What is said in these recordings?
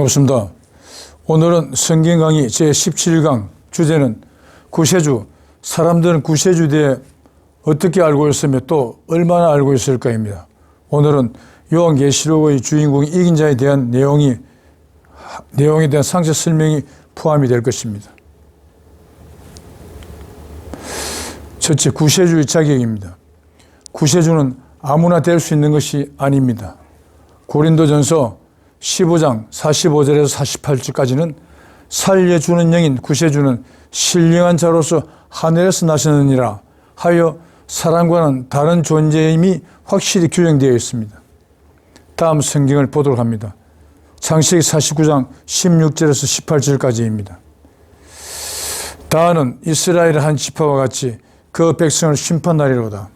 반갑습니다. 오늘은 성경 강의 제17강 주제는 구세주, 사람들은 구세주에 대해 어떻게 알고 있으며 또 얼마나 알고 있을까입니다. 오늘은 요한계시록의 주인공이 이긴 자에 대한 내용에 대한 상세 설명이 포함이 될 것입니다. 첫째, 구세주의 자격입니다. 구세주는 아무나 될 수 있는 것이 아닙니다. 고린도전서 15장 45절에서 48절까지는 살려주는 영인 구세주는 신령한 자로서 하늘에서 나셨느니라 하여 사람과는 다른 존재임이 확실히 규정되어 있습니다. 다음 성경을 보도록 합니다. 창세기 49장 16절에서 18절까지입니다. 다하는 이스라엘의 한 지파와 같이 그 백성을 심판하리로다.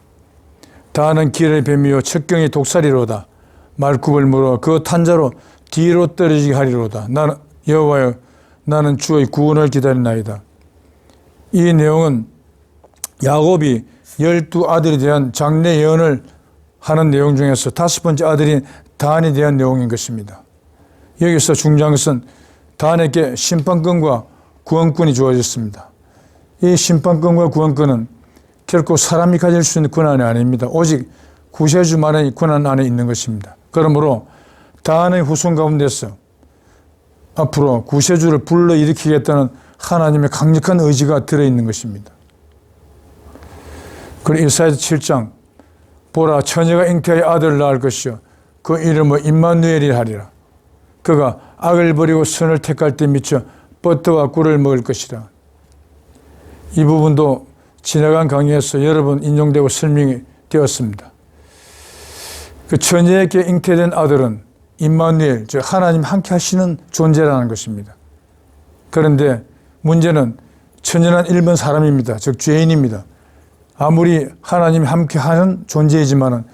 다하는 길의 뱀이요 척경의 독살이로다. 말굽을 물어 그 탄자로 뒤로 떨어지게 하리로다. 나는 여호와여, 나는 주의 구원을 기다리나이다. 이 내용은 야곱이 12아들에 대한 장래 예언을 하는 내용 중에서 5번째 아들인 단에 대한 내용인 것입니다. 여기서 중요한 것은 단에게 심판권과 구원권이 주어졌습니다. 이 심판권과 구원권은 결코 사람이 가질 수 있는 권한이 아닙니다. 오직 구세주만의 권한 안에 있는 것입니다. 그러므로 단의 후손 가운데서 앞으로 구세주를 불러일으키겠다는 하나님의 강력한 의지가 들어있는 것입니다. 그리고 이사야 7장 보라 처녀가 잉태하여 아들을 낳을 것이요 그 이름을 임마누엘이라 하리라. 그가 악을 버리고 선을 택할 때 미쳐 버터와 꿀을 먹을 것이라. 이 부분도 지나간 강의에서 여러 번 인용되고 설명이 되었습니다. 그 처녀에게 잉태된 아들은 임마누엘, 즉 하나님 함께 하시는 존재라는 것입니다. 그런데 문제는 처녀는 일반 사람입니다. 즉 죄인입니다. 아무리 하나님이 함께 하는 존재이지만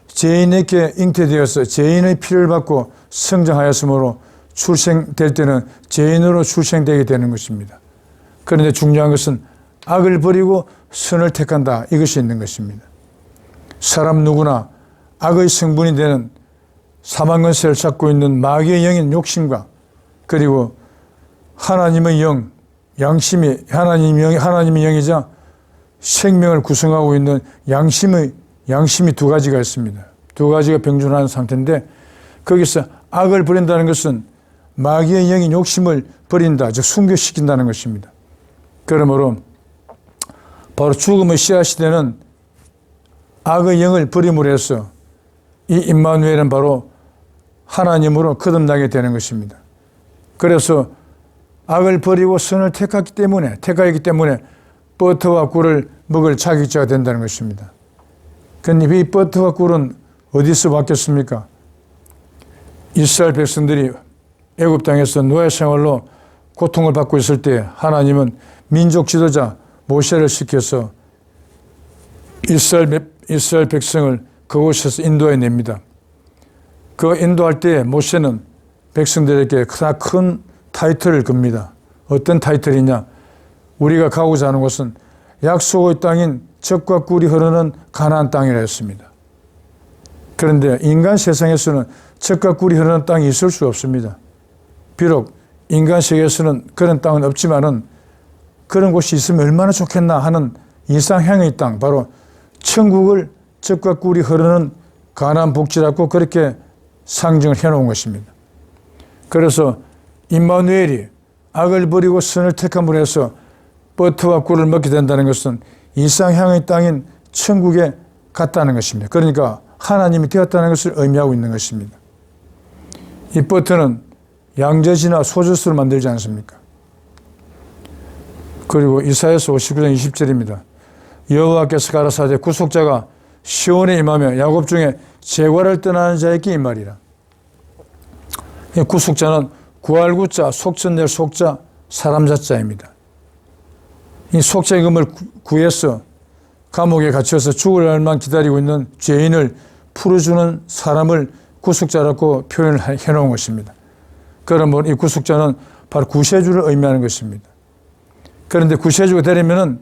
죄인에게 잉태되어서 죄인의 피를 받고 성장하였으므로 출생될 때는 죄인으로 출생되게 되는 것입니다. 그런데 중요한 것은 악을 버리고 선을 택한다, 이것이 있는 것입니다. 사람 누구나 악의 성분이 되는 사망권세를 잡고 있는 마귀의 영인 욕심과 그리고 하나님의 영, 양심이 하나님의 영이자 생명을 구성하고 있는 양심이 두 가지가 있습니다. 두 가지가 병존하는 상태인데 거기서 악을 버린다는 것은 마귀의 영인 욕심을 버린다, 즉 순교시킨다는 것입니다. 그러므로 바로 죽음의 씨앗이 되는 악의 영을 버림으로 해서 이 임마누엘은 바로 하나님으로 거듭나게 되는 것입니다. 그래서 악을 버리고 선을 택하기 때문에 버터와 꿀을 먹을 자격자가 된다는 것입니다. 그런데 이 버터와 꿀은 어디서 왔겠습니까? 이스라엘 백성들이 애굽 땅에서 노예 생활로 고통을 받고 있을 때 하나님은 민족 지도자 모세를 시켜서 이스라엘 백성을 그곳에서 인도해 냅니다. 그 인도할 때 모세는 백성들에게 큰 타이틀을 겁니다. 어떤 타이틀이냐? 우리가 가고자 하는 곳은 약속의 땅인 젖과 꿀이 흐르는 가나안 땅이라 했습니다. 그런데 인간 세상에서는 젖과 꿀이 흐르는 땅이 있을 수 없습니다. 비록 인간 세계에서는 그런 땅은 없지만은 그런 곳이 있으면 얼마나 좋겠나 하는 이상향의 땅, 바로 천국을 젖과 꿀이 흐르는 가나안 복지라고 그렇게 상징을 해놓은 것입니다. 그래서 임마누엘이 악을 버리고 선을 택함으로 해서 버터와 꿀을 먹게 된다는 것은 이상향의 땅인 천국에 갔다는 것입니다. 그러니까 하나님이 되었다는 것을 의미하고 있는 것입니다. 이 버터는 양젖이나 소젖으로 만들지 않습니까? 그리고 이사야서 59장 20절입니다. 여호와께서 가라사대 구속자가 시온에 임하며 야곱 중에 재활을 떠나는 자에게 이 말이라. 구속자는 구할구자, 속전낼 속자, 사람 자자입니다. 이 속죄의 금을 구해서 감옥에 갇혀서 죽을 날만 기다리고 있는 죄인을 풀어주는 사람을 구속자라고 표현을 해놓은 것입니다. 그러면 이 구속자는 바로 구세주를 의미하는 것입니다. 그런데 구세주가 되려면은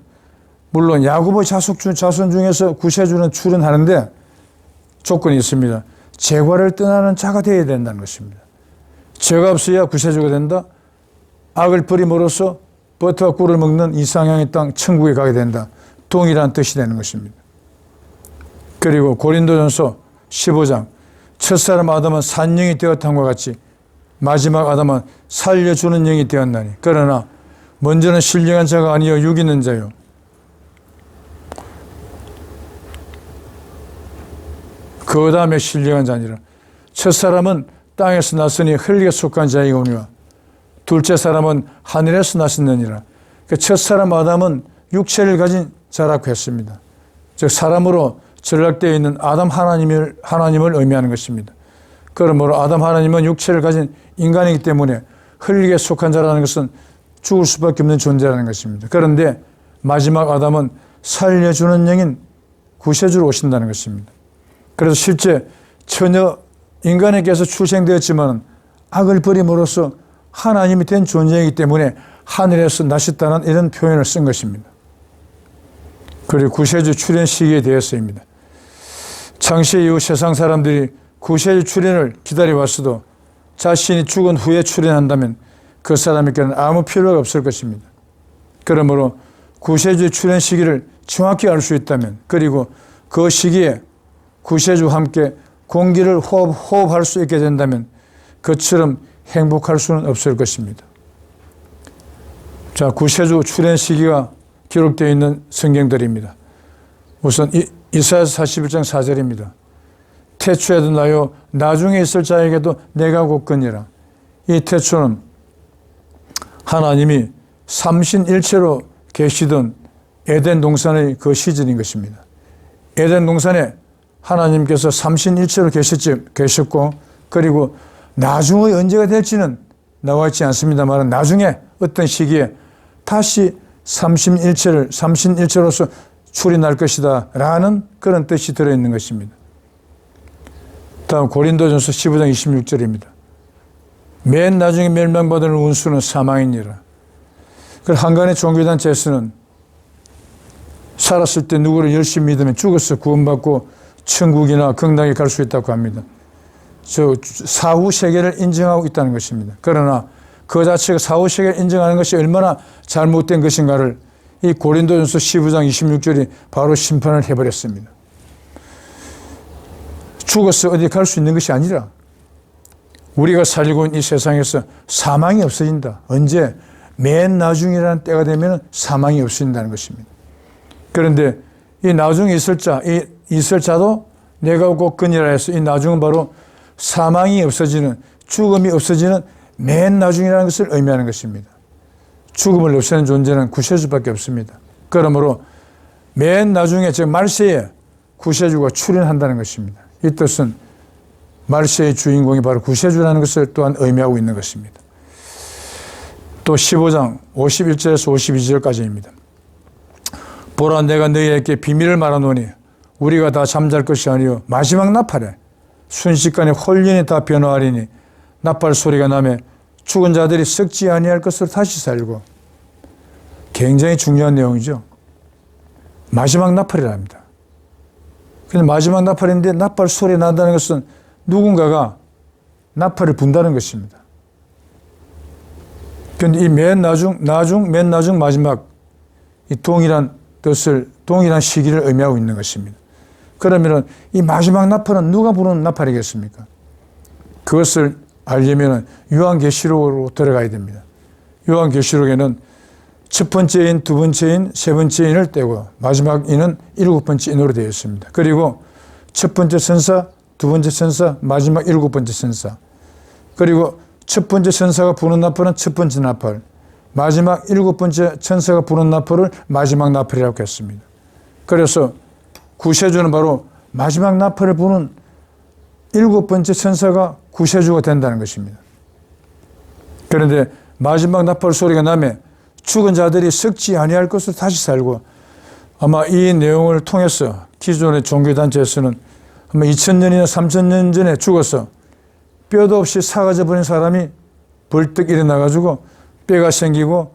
물론 야곱의 자손 중에서 구세주는 출현하는데 조건이 있습니다. 재활을 떠나는 자가 되어야 된다는 것입니다. 죄가 없어야 구세주가 된다. 악을 버림으로써 버터와 꿀을 먹는 이상향의 땅 천국에 가게 된다. 동일한 뜻이 되는 것입니다. 그리고 고린도전서 15장 첫사람 아담은 산영이 되었다함과 같이 마지막 아담은 살려주는 영이 되었나니 그러나 먼저는 신령한 자가 아니요 육 있는 자요 그 다음에 신령한 자니라. 첫사람은 땅에서 났으니 흙에 속한 자이오니와 둘째 사람은 하늘에서 났었느니라. 그 첫사람 아담은 육체를 가진 자라고 했습니다. 즉 사람으로 전락되어 있는 아담 하나님을 의미하는 것입니다. 그러므로 아담 하나님은 육체를 가진 인간이기 때문에 흙에 속한 자라는 것은 죽을 수밖에 없는 존재라는 것입니다. 그런데 마지막 아담은 살려주는 영인 구세주로 오신다는 것입니다. 그래서 실제 처녀 인간에게서 출생되었지만 악을 버림으로써 하나님이 된 존재이기 때문에 하늘에서 나셨다는 이런 표현을 쓴 것입니다. 그리고 구세주 출현 시기에 대해서입니다. 창세 이후 세상 사람들이 구세주 출현을 기다려왔어도 자신이 죽은 후에 출현한다면 그 사람에게는 아무 필요가 없을 것입니다. 그러므로 구세주의 출현 시기를 정확히 알 수 있다면 그리고 그 시기에 구세주와 함께 공기를 호흡할 수 있게 된다면 그처럼 행복할 수는 없을 것입니다. 자, 구세주 출현 시기가 기록되어 있는 성경들입니다. 우선 이사야서 41장 4절입니다. 태초에도 나요 나중에 있을 자에게도 내가 곧거니라. 이 태초는 하나님이 삼신일체로 계시던 에덴 동산의 그 시절인 것입니다. 에덴 동산에 하나님께서 삼신일체로 계셨고 그리고 나중에 언제가 될지는 나와 있지 않습니다만 나중에 어떤 시기에 다시 삼신일체로서 출현할 것이다 라는 그런 뜻이 들어있는 것입니다. 다음 고린도전서 15장 26절입니다. 맨 나중에 멸망받을 운수는 사망이니라. 그 한간의 종교단체에서는 살았을 때 누구를 열심히 믿으면 죽어서 구원받고 천국이나 극락에 갈 수 있다고 합니다. 저 사후 세계를 인정하고 있다는 것입니다. 그러나 그 자체가 사후 세계를 인정하는 것이 얼마나 잘못된 것인가를 이 고린도전서 15장 26절이 바로 심판을 해버렸습니다. 죽어서 어디 갈 수 있는 것이 아니라 우리가 살고 있는 이 세상에서 사망이 없어진다. 언제? 맨 나중이라는 때가 되면 사망이 없어진다는 것입니다. 그런데 이 나중에 있을 자도 내가 곧거니라 해서 이 나중은 바로 사망이 없어지는, 죽음이 없어지는 맨 나중이라는 것을 의미하는 것입니다. 죽음을 없애는 존재는 구세주밖에 없습니다. 그러므로 맨 나중에 즉 말세에 구세주가 출현한다는 것입니다. 이 뜻은 말세의 주인공이 바로 구세주라는 것을 또한 의미하고 있는 것입니다. 또 15장 51절에서 52절까지입니다. 보라 내가 너희에게 비밀을 말하노니 우리가 다 잠잘 것이 아니요 마지막 나팔에 순식간에 홀연히 다 변화하리니 나팔 소리가 나매 죽은 자들이 썩지 아니할 것으로 다시 살고. 굉장히 중요한 내용이죠. 마지막 나팔이랍니다. 근데 마지막 나팔인데 나팔 소리 난다는 것은 누군가가 나팔을 분다는 것입니다. 그런데 이 맨 나중 마지막 이 동일한 뜻을, 동일한 시기를 의미하고 있는 것입니다. 그러면 이 마지막 나팔은 누가 부르는 나팔이겠습니까? 그것을 알려면 요한계시록으로 들어가야 됩니다. 요한계시록에는 첫 번째 인, 두 번째 인, 세 번째 인을 떼고 마지막 인은 일곱 번째 인으로 되어 있습니다. 그리고 첫 번째 천사, 두 번째 천사, 마지막 일곱 번째 천사. 그리고 첫 번째 천사가 부는 나팔은 첫 번째 나팔, 마지막 일곱 번째 천사가 부는 나팔을 마지막 나팔이라고 했습니다. 그래서 구세주는 바로 마지막 나팔을 부는 일곱 번째 천사가 구세주가 된다는 것입니다. 그런데 마지막 나팔 소리가 나면 죽은 자들이 썩지 아니할 것으로 다시 살고, 아마 이 내용을 통해서 기존의 종교단체에서는 아마 2000년이나 3000년 전에 죽어서 뼈도 없이 사라져 버린 사람이 벌떡 일어나가지고 뼈가 생기고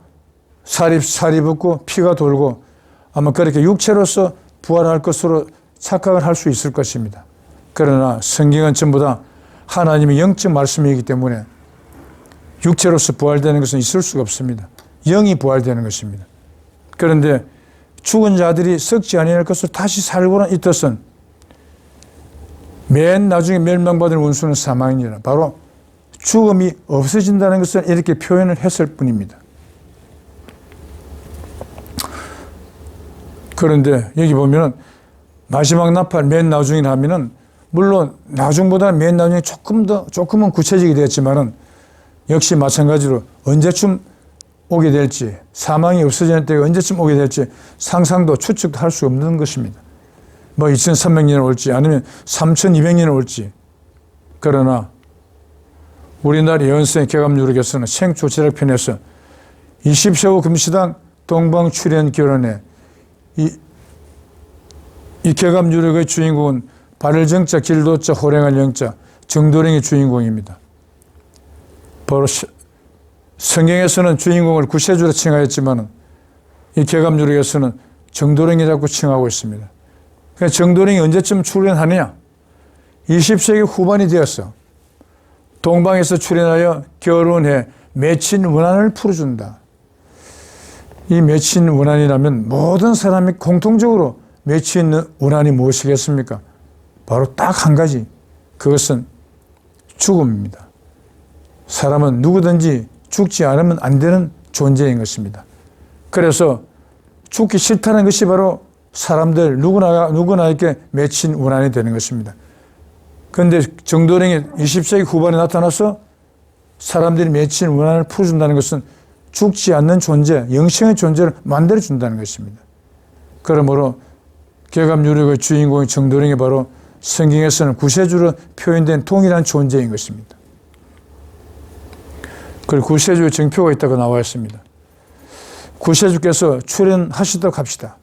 살이 붙고 피가 돌고 아마 그렇게 육체로서 부활할 것으로 착각을 할 수 있을 것입니다. 그러나 성경은 전부 다 하나님의 영적 말씀이기 때문에 육체로서 부활되는 것은 있을 수가 없습니다. 영이 부활되는 것입니다. 그런데 죽은 자들이 썩지 아니할 것으로 다시 살고는 이 뜻은 맨 나중에 멸망받을 원수는 사망이니라. 바로 죽음이 없어진다는 것을 이렇게 표현을 했을 뿐입니다. 그런데 여기 보면은 마지막 나팔 맨 나중이라 하면은 물론 나중보다 맨 나중에 조금은 구체적이 되었지만은 역시 마찬가지로 언제쯤 오게 될지, 사망이 없어지는 때가 언제쯤 오게 될지 상상도 추측도 할 수 없는 것입니다. 뭐 2300년을 올지 아니면 3200년을 올지. 그러나 우리나라 예언서의 개감유력에서는 생초제락 편에서 20세후 금시당 동방출현 결혼에 이 개감유력의 주인공은 발을 정자, 길도자, 호랭할 영자, 정도령의 주인공입니다. 바로 성경에서는 주인공을 구세주로 칭하였지만 이 개감유력에서는 정도령이라고 칭하고 있습니다. 그러니까 정도령이 언제쯤 출현하느냐? 20세기 후반이 되었어. 동방에서 출현하여 결혼해 맺힌 원한을 풀어준다. 이 맺힌 원한이라면 모든 사람이 공통적으로 맺혀 있는 원한이 무엇이겠습니까? 바로 딱 한 가지. 그것은 죽음입니다. 사람은 누구든지 죽지 않으면 안 되는 존재인 것입니다. 그래서 죽기 싫다는 것이 바로 사람들 누구나에게 맺힌 원한이 되는 것입니다. 그런데 정도령이 20세기 후반에 나타나서 사람들이 맺힌 원한을 풀어준다는 것은 죽지 않는 존재, 영생의 존재를 만들어준다는 것입니다. 그러므로 개감유력의 주인공인 정도령이 바로 성경에서는 구세주로 표현된 동일한 존재인 것입니다. 그리고 구세주의 증표가 있다고 나와 있습니다. 구세주께서 출현하시도록 합시다.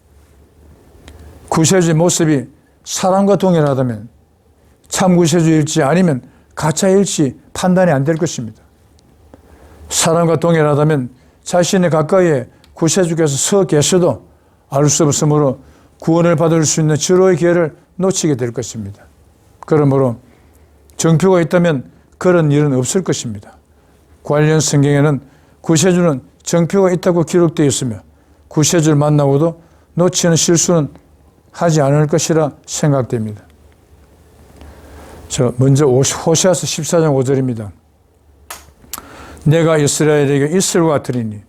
구세주의 모습이 사람과 동일하다면 참 구세주일지 아니면 가짜일지 판단이 안 될 것입니다. 사람과 동일하다면 자신의 가까이에 구세주께서 서 계셔도 알 수 없으므로 구원을 받을 수 있는 절호의 기회를 놓치게 될 것입니다. 그러므로 정표가 있다면 그런 일은 없을 것입니다. 관련 성경에는 구세주는 정표가 있다고 기록되어 있으며 구세주를 만나고도 놓치는 실수는 하지 않을 것이라 생각됩니다. 먼저 호세아서 14장 5절입니다. 내가 이스라엘에게 이슬과 같으리니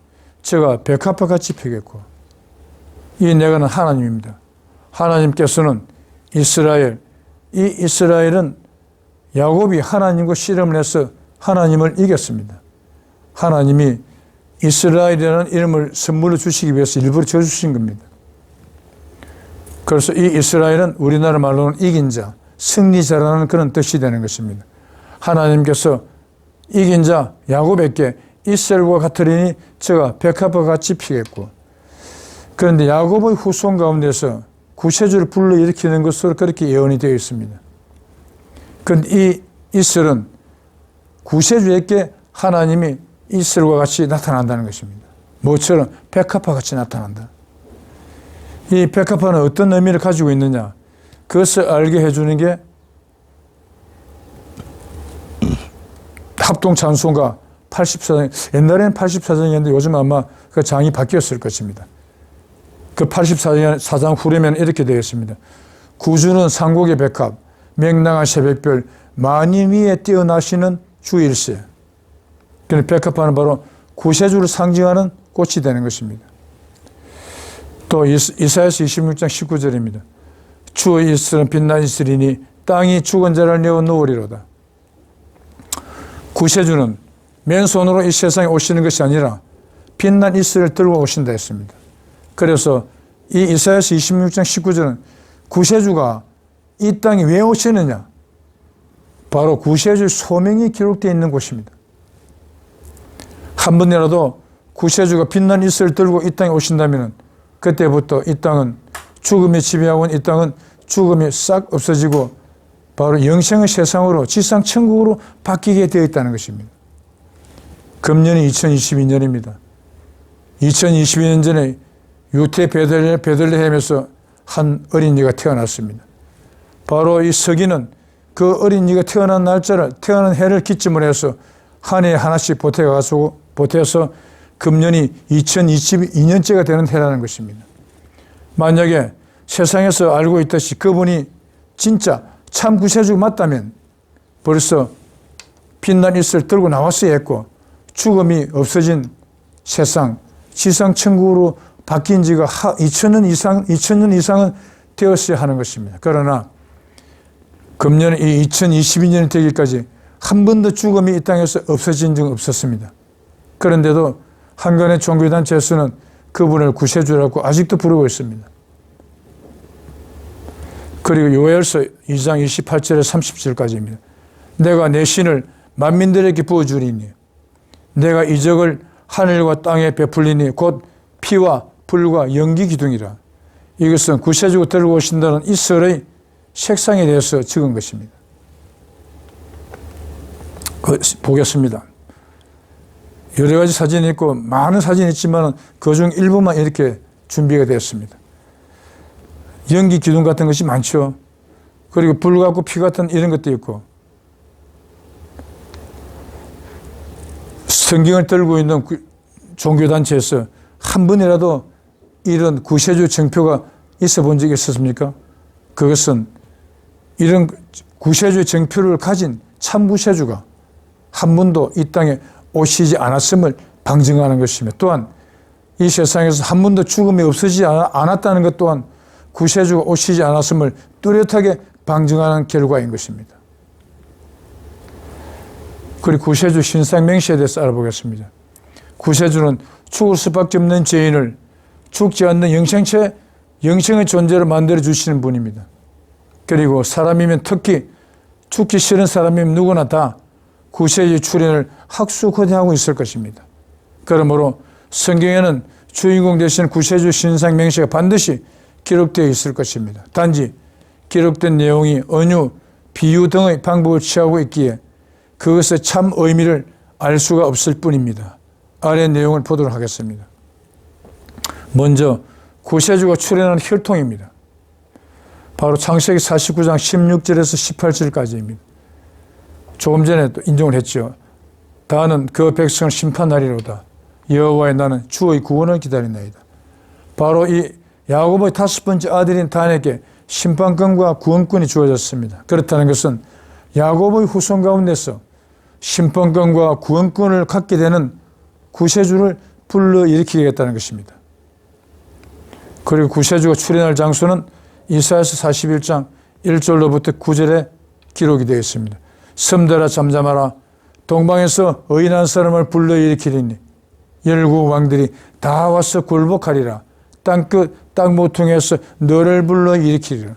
제가 백합화같이 피겠고, 이 내가는 하나님입니다. 하나님께서는 이 이스라엘은 야곱이 하나님과 씨름을 해서 하나님을 이겼습니다. 하나님이 이스라엘이라는 이름을 선물로 주시기 위해서 일부러 지어주신 겁니다. 그래서 이 이스라엘은 우리나라 말로는 이긴 자, 승리자라는 그런 뜻이 되는 것입니다. 하나님께서 이긴 자 야곱에게 이스라엘과 같으리니 제가 백합과 같이 피겠고, 그런데 야곱의 후손 가운데서 구세주를 불러일으키는 것으로 그렇게 예언이 되어 있습니다. 그런데 이 이스라엘은 구세주에게 하나님이 이스라엘과 같이 나타난다는 것입니다. 뭐처럼 백합화 같이 나타난다. 이 백합화는 어떤 의미를 가지고 있느냐? 그것을 알게 해주는 게 합동찬송가 84장, 옛날에는 84장이었는데 요즘 아마 그 장이 바뀌었을 것입니다. 그 84장 후렴에는 이렇게 되어 있습니다. 구주는 상곡의 백합, 맹랑한 새벽별, 만인 위에 뛰어나시는 주일세. 그러니까 백합화는 바로 구세주를 상징하는 꽃이 되는 것입니다. 또 이사야서 26장 19절입니다. 주의 이슬은 빛난 이슬이니 땅이 죽은 자를 내어 놓으리로다. 구세주는 맨손으로 이 세상에 오시는 것이 아니라 빛난 이슬을 들고 오신다 했습니다. 그래서 이 이사야서 26장 19절은 구세주가 이 땅에 왜 오시느냐? 바로 구세주의 소명이 기록되어 있는 곳입니다. 한 번이라도 구세주가 빛난 이슬을 들고 이 땅에 오신다면 그때부터 이 땅은 죽음이 지배하고 있는 이 땅은 죽음이 싹 없어지고 바로 영생의 세상으로 지상 천국으로 바뀌게 되어 있다는 것입니다. 금년이 2022년입니다. 2022년 전에 유태 베들레헴에서 한 어린이가 태어났습니다. 바로 이 서기는 그 어린이가 태어난 날짜를, 태어난 해를 기점으로 해서 한 해에 하나씩 보태서 금년이 2022년째가 되는 해라는 것입니다. 만약에 세상에서 알고 있듯이 그분이 진짜 참 구세주가 맞다면 벌써 빛난 이슬 들고 나왔어야 했고 죽음이 없어진 세상, 지상천국으로 바뀐 지가 2000년 이상은 되었어야 하는 것입니다. 그러나 금년 이 2022년이 되기까지 한 번도 죽음이 이 땅에서 없어진 적은 없었습니다. 그런데도 한간의 종교단체에서는 그분을 구세주라고 아직도 부르고 있습니다. 그리고 요엘서 2장 28절에 30절까지입니다. 내가 내 신을 만민들에게 부어주리니 내가 이적을 하늘과 땅에 베풀리니 곧 피와 불과 연기 기둥이라. 이것은 구세주가 들고 오신다는 이스라엘의 색상에 대해서 적은 것입니다. 보겠습니다. 여러 가지 사진이 있고 많은 사진이 있지만 그중 일부만 이렇게 준비가 되었습니다. 연기 기둥 같은 것이 많죠. 그리고 불 같고 피 같은 이런 것도 있고 성경을 들고 있는 종교단체에서 한 번이라도 이런 구세주 정표가 있어 본 적이 있었습니까? 그것은 이런 구세주 정표를 가진 참 구세주가 한 번도 이 땅에 오시지 않았음을 방증하는 것이며 또한 이 세상에서 한 번도 죽음이 없어지지 않았다는 것 또한 구세주가 오시지 않았음을 뚜렷하게 방증하는 결과인 것입니다. 그리고 구세주 신상명시에 대해서 알아보겠습니다. 구세주는 죽을 수밖에 없는 죄인을 죽지 않는 영생의 존재로 만들어 주시는 분입니다. 그리고 사람이면 특히 죽기 싫은 사람이면 누구나 다 구세주의 출현을 학수고대하고 있을 것입니다. 그러므로 성경에는 주인공 되신 구세주 신상 명시가 반드시 기록되어 있을 것입니다. 단지 기록된 내용이 언유, 비유 등의 방법을 취하고 있기에 그것의 참 의미를 알 수가 없을 뿐입니다. 아래 내용을 보도록 하겠습니다. 먼저 구세주가 출현하는 혈통입니다. 바로 창세기 49장 16절에서 18절까지입니다. 조금 전에 또 인정을 했죠. 다는 그 백성을 심판하리로다. 여호와의 나는 주의 구원을 기다리나이다. 바로 이 야곱의 5번째 아들인 단에게 심판권과 구원권이 주어졌습니다. 그렇다는 것은 야곱의 후손 가운데서 심판권과 구원권을 갖게 되는 구세주를 불러일으키겠다는 것입니다. 그리고 구세주가 출현할 장소는 이사야서 41장 1절로부터 9절에 기록이 되어 있습니다. 섬들아 잠잠하라. 동방에서 의인한 사람을 불러일으키리니 열국 왕들이 다 와서 굴복하리라. 땅끝 땅모퉁이에서 너를 불러일으키리라.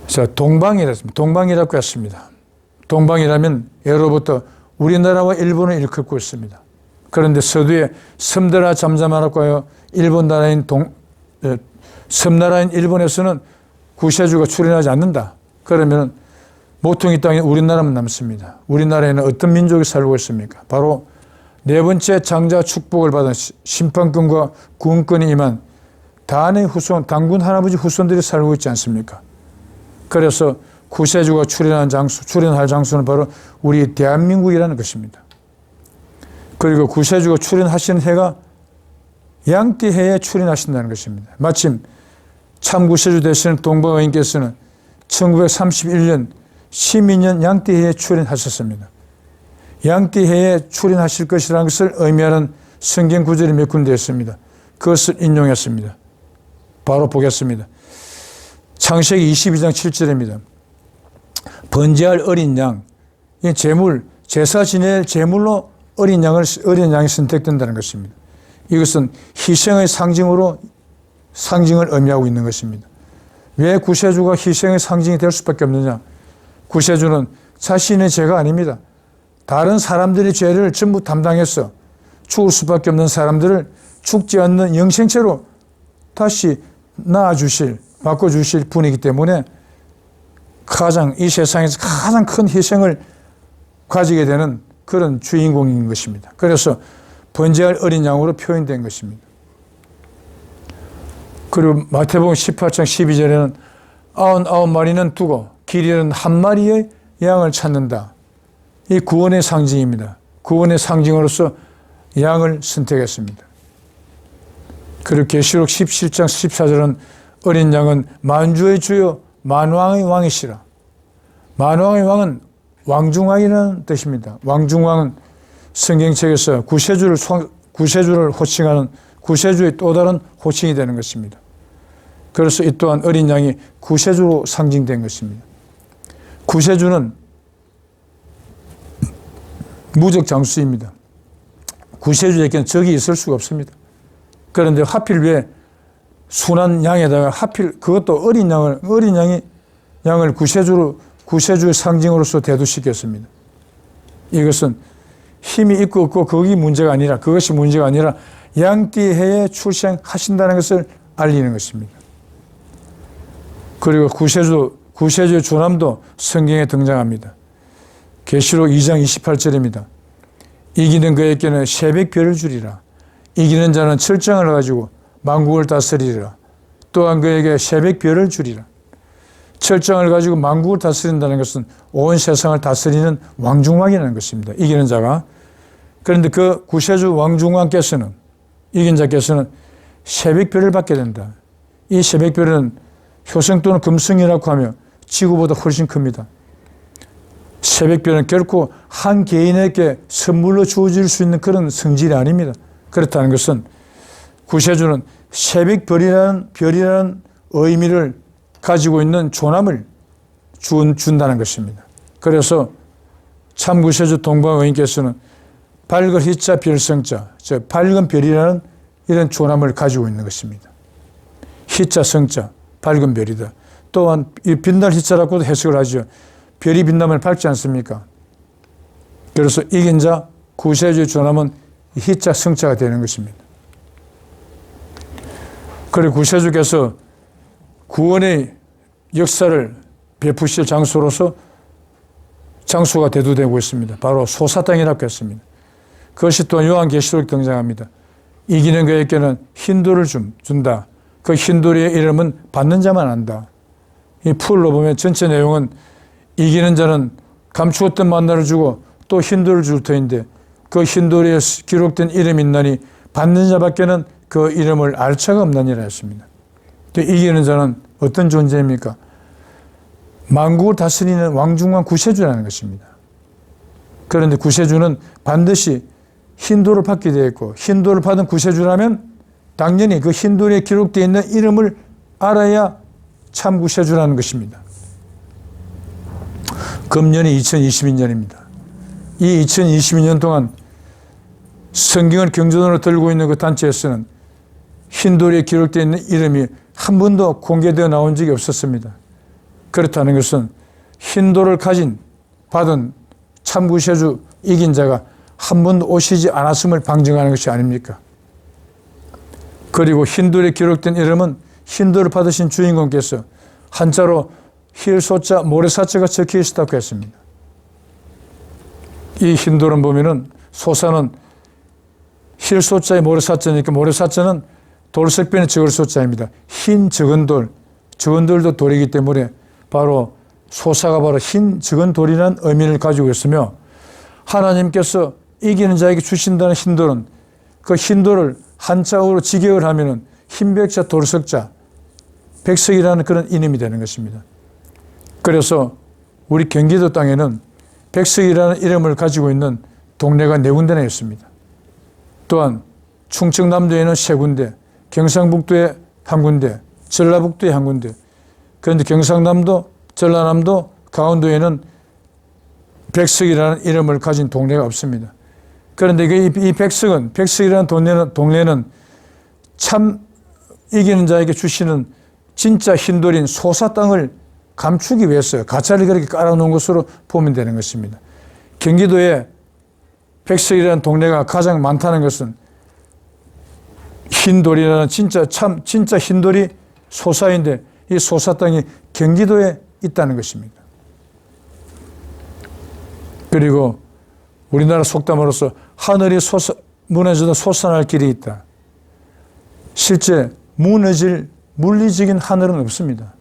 자, 동방이라고 했습니다. 동방이라면 예로부터 우리나라와 일본을 일컫고 있습니다. 그런데 서두에 섬들아 잠잠하라고 하여 섬나라인 일본에서는 구세주가 출현하지 않는다. 그러면 모퉁이 땅에 우리나라만 남습니다. 우리나라에는 어떤 민족이 살고 있습니까? 바로 네 번째 장자 축복을 받은 심판권과 구원권이 임한 단의 후손, 단군 할아버지 후손들이 살고 있지 않습니까? 그래서 구세주가 출현할 장소는 바로 우리 대한민국이라는 것입니다. 그리고 구세주가 출현하시는 해가 양띠해에 출현하신다는 것입니다. 마침 참 구세주 되시는 동방의인께서는 1931년 시민년 양띠해에 출현하셨습니다. 양띠해에 출현하실 것이라는 것을 의미하는 성경 구절이 몇 군데 있습니다. 그것을 인용했습니다. 바로 보겠습니다. 창세기 22장 7절입니다. 번제할 어린 양, 이 제물, 제사 지낼 제물로 어린 양이 선택된다는 것입니다. 이것은 희생의 상징을 의미하고 있는 것입니다. 왜 구세주가 희생의 상징이 될 수밖에 없느냐? 구세주는 자신의 죄가 아닙니다. 다른 사람들의 죄를 전부 담당해서 죽을 수밖에 없는 사람들을 죽지 않는 영생체로 다시 바꿔주실 분이기 때문에 이 세상에서 가장 큰 희생을 가지게 되는 그런 주인공인 것입니다. 그래서 번제할 어린 양으로 표현된 것입니다. 그리고 마태복음 18장 12절에는 99마리는 두고 길 잃은 한 마리의 양을 찾는다. 이 구원의 상징입니다. 구원의 상징으로서 양을 선택했습니다. 그리고 계시록 17장 14절은 어린 양은 만주의 주요 만왕의 왕이시라. 만왕의 왕은 왕중왕이라는 뜻입니다. 왕중왕은 성경책에서 구세주를 호칭하는 구세주의 또 다른 호칭이 되는 것입니다. 그래서 이 또한 어린 양이 구세주로 상징된 것입니다. 구세주는 무적장수입니다. 구세주에게는 적이 있을 수가 없습니다. 그런데 하필 왜 순한 양에다가 하필 그것도 어린 양을 구세주의 상징으로서 대두시켰습니다. 이것은 힘이 있고 없고 그것이 문제가 아니라 양띠해에 출생하신다는 것을 알리는 것입니다. 그리고 구세주의 조남도 성경에 등장합니다. 계시록 2장 28절입니다. 이기는 그에게는 새벽별을 주리라. 이기는 자는 철장을 가지고 만국을 다스리리라. 또한 그에게 새벽별을 주리라. 철장을 가지고 만국을 다스린다는 것은 온 세상을 다스리는 왕중왕이라는 것입니다. 이기는 자가. 그런데 그 구세주 왕중왕께서는 이긴 자께서는 새벽별을 받게 된다. 이 새벽별은 효성 또는 금성이라고 하며 지구보다 훨씬 큽니다. 새벽별은 결코 한 개인에게 선물로 주어질 수 있는 그런 성질이 아닙니다. 그렇다는 것은 구세주는 새벽별이라는 의미를 가지고 있는 조남을 준다는 것입니다. 그래서 참구세주 동방의인께서는 밝을 희자 별성자, 즉 밝은 별이라는 이런 조남을 가지고 있는 것입니다. 희자 성자, 밝은 별이다. 또한 이 빛날 희자라고도 해석을 하죠. 별이 빛나면 밝지 않습니까? 그래서 이긴 자 구세주의 조남은 희자 성자가 되는 것입니다. 그리고 구세주께서 구원의 역사를 베푸실 장소로서 장소가 대두되고 있습니다. 바로 소사 땅이라고 했습니다. 그것이 또한 요한계시록에 등장합니다. 이기는 그에게는 흰돌을 준다. 그 흰돌의 이름은 받는 자만 안다. 이 풀로 보면 전체 내용은 이기는 자는 감추었던 만나를 주고 또 흰돌을 줄 터인데 그 흰돌에 기록된 이름이 있나니 받는 자밖에는 그 이름을 알 자가 없나니라 했습니다. 이기는 자는 어떤 존재입니까? 만국을 다스리는 왕중왕 구세주라는 것입니다. 그런데 구세주는 반드시 흰돌을 받게 되어 있고 흰돌을 받은 구세주라면 당연히 그 흰돌에 기록되어 있는 이름을 알아야 참 구세주라는 것입니다. 금년이 2022년입니다. 이 2022년 동안 성경을 경전으로 들고 있는 그 단체에서는 흰돌에 기록되어 있는 이름이 한 번도 공개되어 나온 적이 없었습니다. 그렇다는 것은 흰돌을 받은 참구세주 이긴 자가 한 번도 오시지 않았음을 방증하는 것이 아닙니까? 그리고 흰돌에 기록된 이름은 흰돌을 받으신 주인공께서 한자로 힐소자 모래사자가 적혀 있었다고 했습니다. 이 흰돌은 보면은 소사는 힐소자의 모래사자니까 모래사자는 돌석변의 적을소자입니다. 흰 적은 돌도 돌이기 때문에 바로 소사가 바로 흰 적은 돌이라는 의미를 가지고 있으며 하나님께서 이기는 자에게 주신다는 흰돌은 그 흰돌을 한자어로 직역을 하면은 흰백자 돌석자 백석이라는 그런 이름이 되는 것입니다. 그래서 우리 경기도 땅에는 백석이라는 이름을 가지고 있는 동네가 4군데나 있습니다. 또한 충청남도에는 3군데, 경상북도에 1군데, 전라북도에 1군데. 그런데 경상남도, 전라남도, 강원도에는 백석이라는 이름을 가진 동네가 없습니다. 그런데 이 백석이라는 동네는 참 이기는 자에게 주시는 진짜 흰돌인 소사 땅을 감추기 위해서 가짜를 그렇게 깔아놓은 것으로 보면 되는 것입니다. 경기도에 백석이라는 동네가 가장 많다는 것은 흰돌이라는 진짜 흰돌이 소사인데 이 소사 땅이 경기도에 있다는 것입니다. 그리고 우리나라 속담으로서 하늘이 무너져도 솟아날 길이 있다. 실제 물리적인 하늘은 없습니다.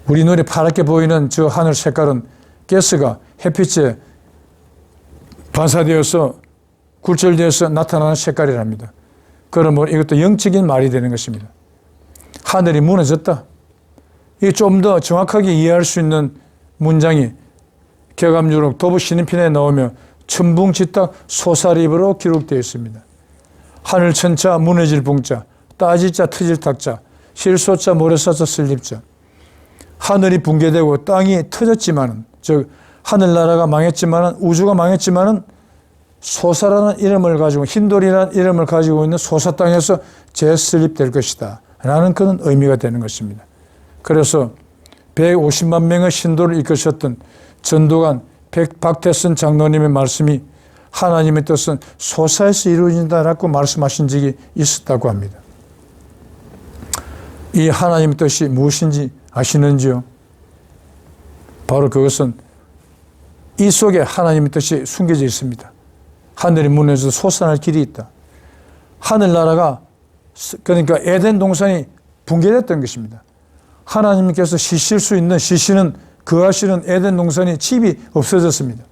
우리 눈에 파랗게 보이는 저 하늘 색깔은 가스가 햇빛에 반사되어서 굴절되어서 나타나는 색깔이랍니다. 그러면 이것도 영적인 말이 되는 것입니다. 하늘이 무너졌다. 이게 좀 더 정확하게 이해할 수 있는 문장이 개감유록 도부 신인편에 나오며 천붕지탁 소사립으로 기록되어 있습니다. 하늘천자 무너질 붕자, 따지자 터질 탁자, 실소자 모래사자 설립자. 하늘이 붕괴되고 땅이 터졌지만은, 즉 하늘나라가 망했지만은, 우주가 망했지만은 소사라는 이름을 가지고, 흰돌이라는 이름을 가지고 있는 소사 땅에서 재설립될 것이다 라는 그런 의미가 되는 것입니다. 그래서 150만 명의 신도를 이끄셨던 전도관 박태선 장로님의 말씀이 하나님의 뜻은 소사에서 이루어진다라고 말씀하신 적이 있었다고 합니다. 이 하나님의 뜻이 무엇인지 아시는지요? 바로 그것은 이 속에 하나님의 뜻이 숨겨져 있습니다. 하늘이 무너져서 솟아날 길이 있다. 하늘나라가, 그러니까 에덴 동산이 붕괴됐던 것입니다. 하나님께서 시실 수 있는, 시시는 거하시는 에덴 동산이 칩이 없어졌습니다.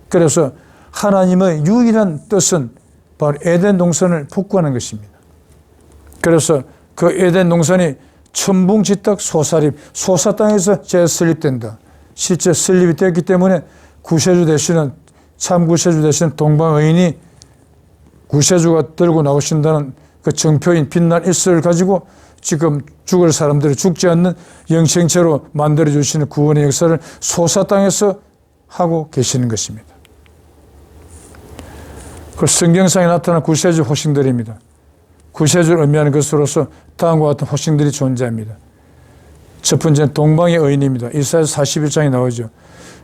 그래서 하나님의 유일한 뜻은 바로 에덴 동산을 복구하는 것입니다. 그래서 그 에덴 동산이 천붕지탁 소사립, 소사 땅에서 재설립된다. 실제 설립이 되었기 때문에 구세주 되시는, 참 구세주 되시는 동방의인이 구세주가 들고 나오신다는 그 정표인 빛날 일설을 가지고 지금 죽을 사람들이 죽지 않는 영생체로 만들어주시는 구원의 역사를 소사 땅에서 하고 계시는 것입니다. 그 성경상에 나타난 구세주 호칭들입니다. 구세주를 의미하는 것으로서 다음과 같은 호칭들이 존재합니다. 첫 번째는 동방의 의인입니다. 이사야서 41장에 나오죠.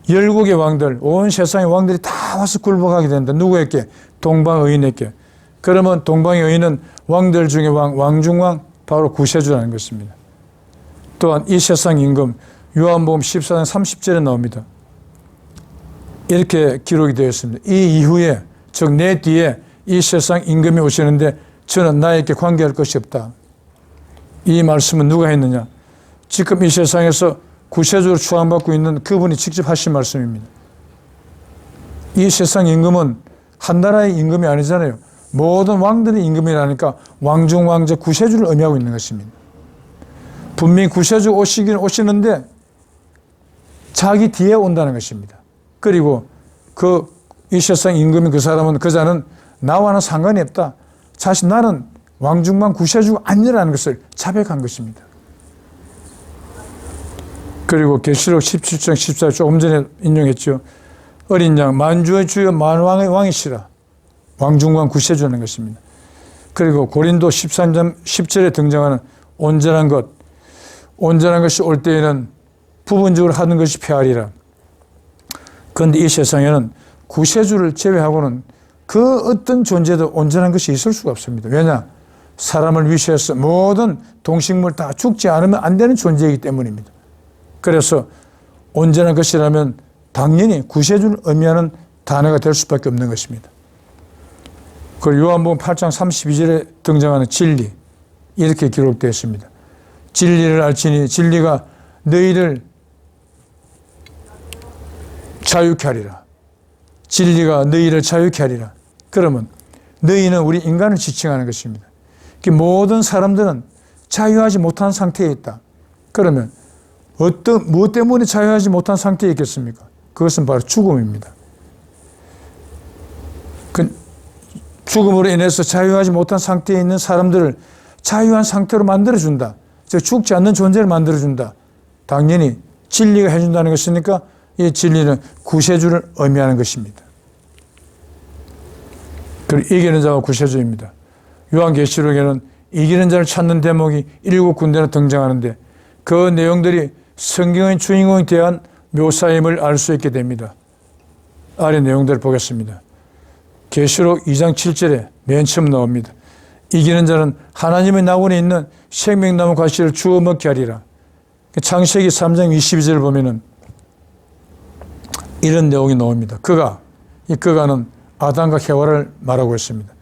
열국의 왕들, 온 세상의 왕들이 다 와서 굴복하게 된다. 누구에게? 동방의인에게. 그러면 동방의 의인은 왕들 중에 왕, 왕중왕, 바로 구세주라는 것입니다. 또한 이 세상 임금, 요한복음 14장 30절에 나옵니다. 이렇게 기록이 되어 있습니다. 이 이후에, 즉 내 뒤에 이 세상 임금이 오시는데 저는 나에게 관계할 것이 없다. 이 말씀은 누가 했느냐? 지금 이 세상에서 구세주로 추앙받고 있는 그분이 직접 하신 말씀입니다. 이 세상 임금은 한 나라의 임금이 아니잖아요. 모든 왕들의 임금이라니까 왕중 왕자 구세주를 의미하고 있는 것입니다. 분명히 구세주 오시는데 자기 뒤에 온다는 것입니다. 그리고 이 세상 임금인 그 사람은, 그 자는 나와는 상관이 없다. 사실 나는 왕중왕 구세주가 아니라는 것을 자백한 것입니다. 그리고 계시록 17장 14절 조금 전에 인용했죠. 어린 양 만주의 주여 만왕의 왕이시라. 왕중왕 구세주라는 것입니다. 그리고 고린도 13장 10절에 등장하는 온전한 것. 온전한 것이 올 때에는 부분적으로 하는 것이 폐하리라. 그런데 이 세상에는 구세주를 제외하고는 그 어떤 존재도 온전한 것이 있을 수가 없습니다. 왜냐? 사람을 위시해서 모든 동식물 다 죽지 않으면 안 되는 존재이기 때문입니다. 그래서 온전한 것이라면 당연히 구세주를 의미하는 단어가 될 수밖에 없는 것입니다. 그리고 요한복음 8장 32절에 등장하는 진리, 이렇게 기록되어 있습니다. 진리를 알지니 진리가 너희를 자유케 하리라. 진리가 너희를 자유케 하리라. 그러면 너희는 우리 인간을 지칭하는 것입니다. 모든 사람들은 자유하지 못한 상태에 있다. 그러면 무엇 때문에 자유하지 못한 상태에 있겠습니까? 그것은 바로 죽음입니다. 죽음으로 인해서 자유하지 못한 상태에 있는 사람들을 자유한 상태로 만들어준다. 즉 죽지 않는 존재를 만들어준다. 당연히 진리가 해준다는 것이니까 이 진리는 구세주를 의미하는 것입니다. 그리고 이기는 자가 구세주입니다. 요한계시록에는 이기는 자를 찾는 대목이 7군데나 등장하는데 그 내용들이 성경의 주인공에 대한 묘사임을 알 수 있게 됩니다. 아래 내용들을 보겠습니다. 계시록 2장 7절에 맨 처음 나옵니다. 이기는 자는 하나님의 나원에 있는 생명나무 과실을 주워 먹게 하리라. 창세기 3장 22절을 보면은 이런 내용이 나옵니다. 이 그가는 아담과 해와를 말하고 있습니다.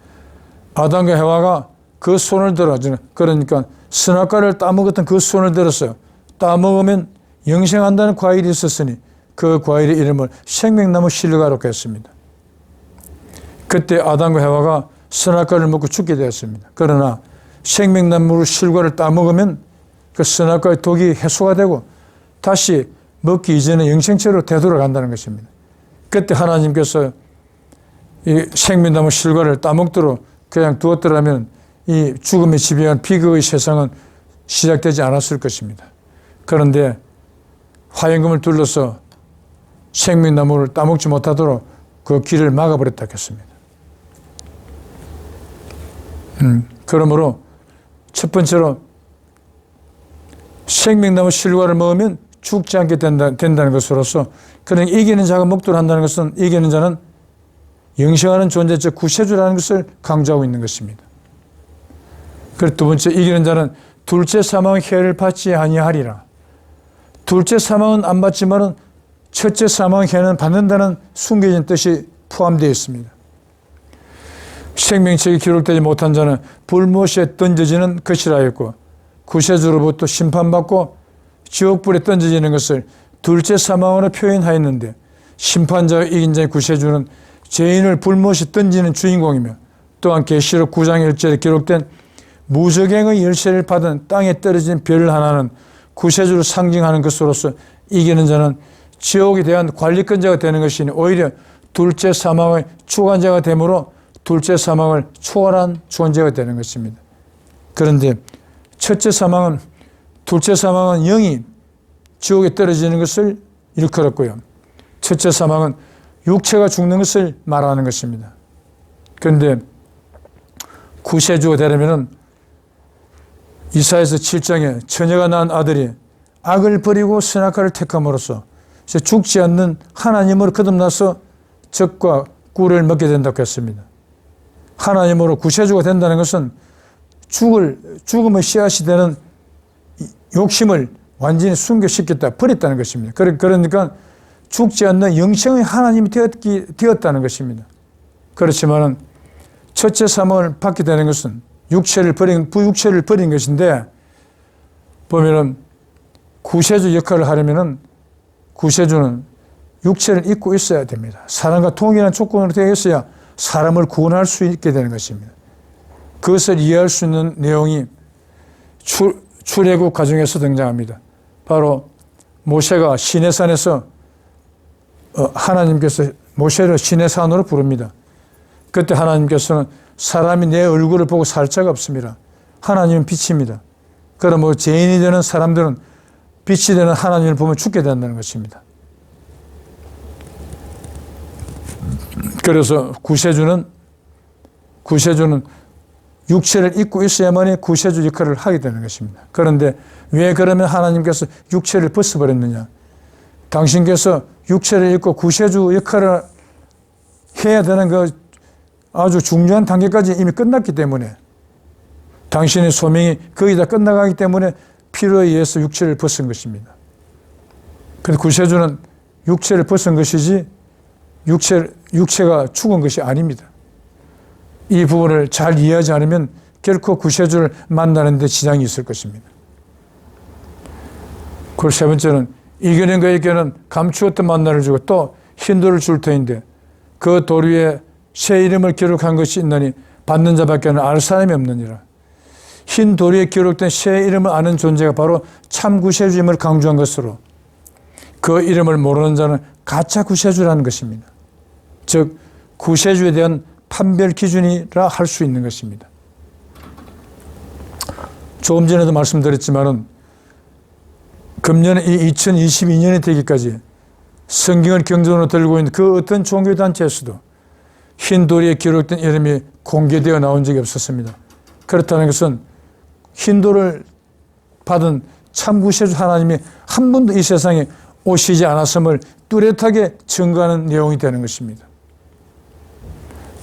아담과 해와가 그 손을 들어, 그러니까 선악과를 따먹었던 그 손을 들어서 따먹으면 영생한다는 과일이 있었으니 그 과일의 이름을 생명나무 실과라고 했습니다. 그때 아담과 해와가 선악과를 먹고 죽게 되었습니다. 그러나 생명나무 실과를 따먹으면 그 선악과의 독이 해소가 되고 다시 먹기 이전에 영생체로 되돌아간다는 것입니다. 그때 하나님께서 이 생명나무 실과를 따먹도록 그냥 두었더라면 이 죽음의 지배한 비극의 세상은 시작되지 않았을 것입니다. 그런데 화염금을 둘러서 생명나무를 따먹지 못하도록 그 길을 막아버렸다 했습니다. 그러므로 첫 번째로 생명나무 실과를 먹으면 죽지 않게 된다는 것으로서, 그러니까 이기는 자가 먹도록 한다는 것은 이기는 자는 영생하는 존재, 즉 구세주라는 것을 강조하고 있는 것입니다. 그리고 두 번째, 이기는 자는 둘째 사망의 해를 받지 아니하리라. 둘째 사망은 안 받지만은 첫째 사망의 해는 받는다는 숨겨진 뜻이 포함되어 있습니다. 생명책이 기록되지 못한 자는 불못에 던져지는 것이라 했고, 구세주로부터 심판받고 지옥불에 던져지는 것을 둘째 사망으로 표현하였는데, 심판자와 이긴 자의 구세주는 죄인을 불못에 던지는 주인공이며, 또한 계시록 9장 1절에 기록된 무적행의 열쇠를 받은 땅에 떨어진 별 하나는 구세주를 상징하는 것으로서 이기는 자는 지옥에 대한 관리권자가 되는 것이니 오히려 둘째 사망의 주관자가 되므로 둘째 사망을 초월한 존재가 되는 것입니다. 그런데 둘째 사망은 영이 지옥에 떨어지는 것을 일컬었고요. 첫째 사망은 육체가 죽는 것을 말하는 것입니다. 그런데 구세주가 되려면 이사야서 7장에 처녀가 낳은 아들이 악을 버리고 선악과를 택함으로써 죽지 않는 하나님으로 거듭나서 적과 꿀을 먹게 된다고 했습니다. 하나님으로 구세주가 된다는 것은 죽음의 씨앗이 되는 욕심을 완전히 순교시켰다, 버렸다는 것입니다. 그러니까 죽지 않는 영생의 하나님이 되었다는 것입니다. 그렇지만은 첫째 사망을 받게 되는 것은 부육체를 버린 것인데, 보면은 구세주 역할을 하려면은 구세주는 육체를 입고 있어야 됩니다. 사람과 동일한 조건으로 되어 있어야 사람을 구원할 수 있게 되는 것입니다. 그것을 이해할 수 있는 내용이 출애굽 과정에서 등장합니다. 바로 모세가 시내산에서 하나님께서 모세를 시내산으로 부릅니다. 그때 하나님께서는 사람이 내 얼굴을 보고 살 자가 없습니다. 하나님은 빛입니다. 그러므로 죄인이 되는 사람들은 빛이 되는 하나님을 보면 죽게 된다는 것입니다. 그래서 구세주는 육체를 입고 있어야만이 구세주 역할을 하게 되는 것입니다. 그런데 왜 그러면 하나님께서 육체를 벗어버렸느냐? 당신께서 육체를 입고 구세주 역할을 해야 되는 그 아주 중요한 단계까지 이미 끝났기 때문에, 당신의 소명이 거의 다 끝나가기 때문에 필요에 의해서 육체를 벗은 것입니다. 그래서 구세주는 육체를 벗은 것이지 육체가 죽은 것이 아닙니다. 이 부분을 잘 이해하지 않으면 결코 구세주를 만나는 데 지장이 있을 것입니다. 그리고 세 번째는 이겨낸 그에게는 감추었던 만나를 주고 또 흰 돌을 줄 터인데 그 돌 위에 새 이름을 기록한 것이 있나니 받는 자밖에는 알 사람이 없느니라. 흰 돌 위에 기록된 새 이름을 아는 존재가 바로 참 구세주임을 강조한 것으로 그 이름을 모르는 자는 가짜 구세주라는 것입니다. 즉 구세주에 대한 판별 기준이라 할 수 있는 것입니다. 조금 전에도 말씀드렸지만은 금년에 2022년이 되기까지 성경을 경전으로 들고 있는 그 어떤 종교단체에서도 흰 돌에 기록된 이름이 공개되어 나온 적이 없었습니다. 그렇다는 것은 흰 돌을 받은 참 구세주 하나님이 한 번도 이 세상에 오시지 않았음을 뚜렷하게 증거하는 내용이 되는 것입니다.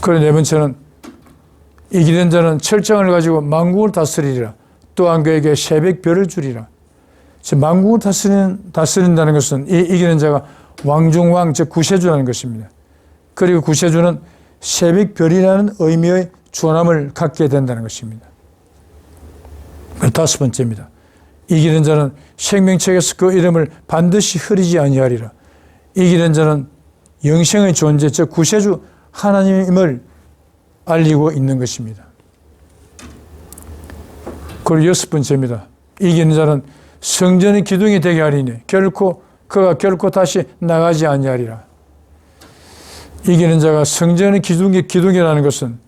그리고 네 번째는 이기는 자는 철장을 가지고 만국을 다스리리라. 또한 그에게 새벽별을 주리라. 만국을 다스린다는 것은 이 이기는 자가 왕중왕, 즉 구세주라는 것입니다. 그리고 구세주는 새벽별이라는 의미의 존함을 갖게 된다는 것입니다. 다섯 번째입니다. 이기는 자는 생명책에서 그 이름을 반드시 흐리지 아니하리라. 이기는 자는 영생의 존재, 즉 구세주 하나님을 알리고 있는 것입니다. 그리고 6번째입니다. 이기는 자는 성전의 기둥이 되게 하리니 그가 결코 다시 나가지 아니하리라. 이기는 자가 성전의 기둥이라는 것은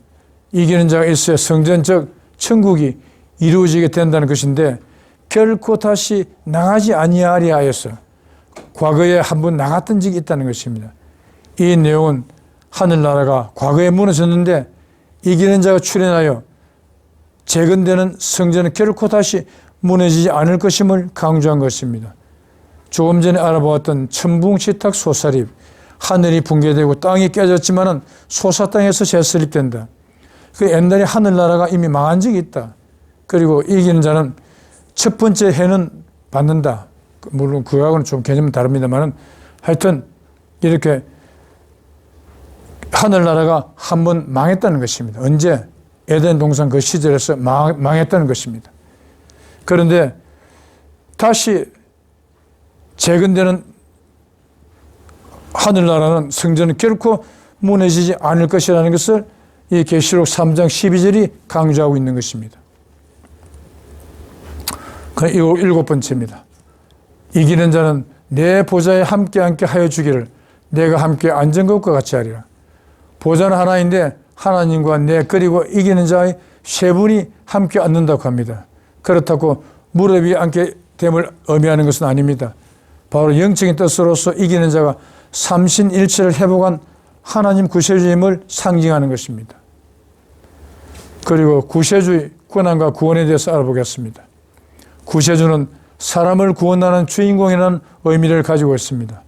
이기는 자가 있어야 성전 즉 천국이 이루어지게 된다는 것인데 결코 다시 나가지 아니하리 하여서 과거에 한번 나갔던 적이 있다는 것입니다. 이 내용은 하늘나라가 과거에 무너졌는데 이기는 자가 출현하여 재건되는 성전은 결코 다시 무너지지 않을 것임을 강조한 것입니다. 조금 전에 알아보았던 천붕치탁 소사립, 하늘이 붕괴되고 땅이 깨졌지만은 소사 땅에서 재설립된다. 그 옛날에 하늘나라가 이미 망한 적이 있다. 그리고 이기는 자는 첫 번째 해는 받는다. 물론 그거하고는 좀 개념은 다릅니다만은 하여튼 이렇게 하늘나라가 한번 망했다는 것입니다. 언제? 에덴 동산 그 시절에서 망했다는 것입니다. 그런데 다시 재건되는 하늘나라는 성전은 결코 무너지지 않을 것이라는 것을 이 계시록 3장 12절이 강조하고 있는 것입니다. 일곱 번째입니다. 이기는 자는 내 보좌에 함께 하여 주기를 내가 함께 앉은 것과 같이 하리라. 보좌는 하나인데 하나님과 내 그리고 이기는 자의 세 분이 함께 앉는다고 합니다. 그렇다고 무릎 위에 앉게 됨을 의미하는 것은 아닙니다. 바로 영적인 뜻으로서 이기는 자가 삼신일체를 회복한 하나님 구세주임을 상징하는 것입니다. 그리고 구세주의 권한과 구원에 대해서 알아보겠습니다. 구세주는 사람을 구원하는 주인공이라는 의미를 가지고 있습니다.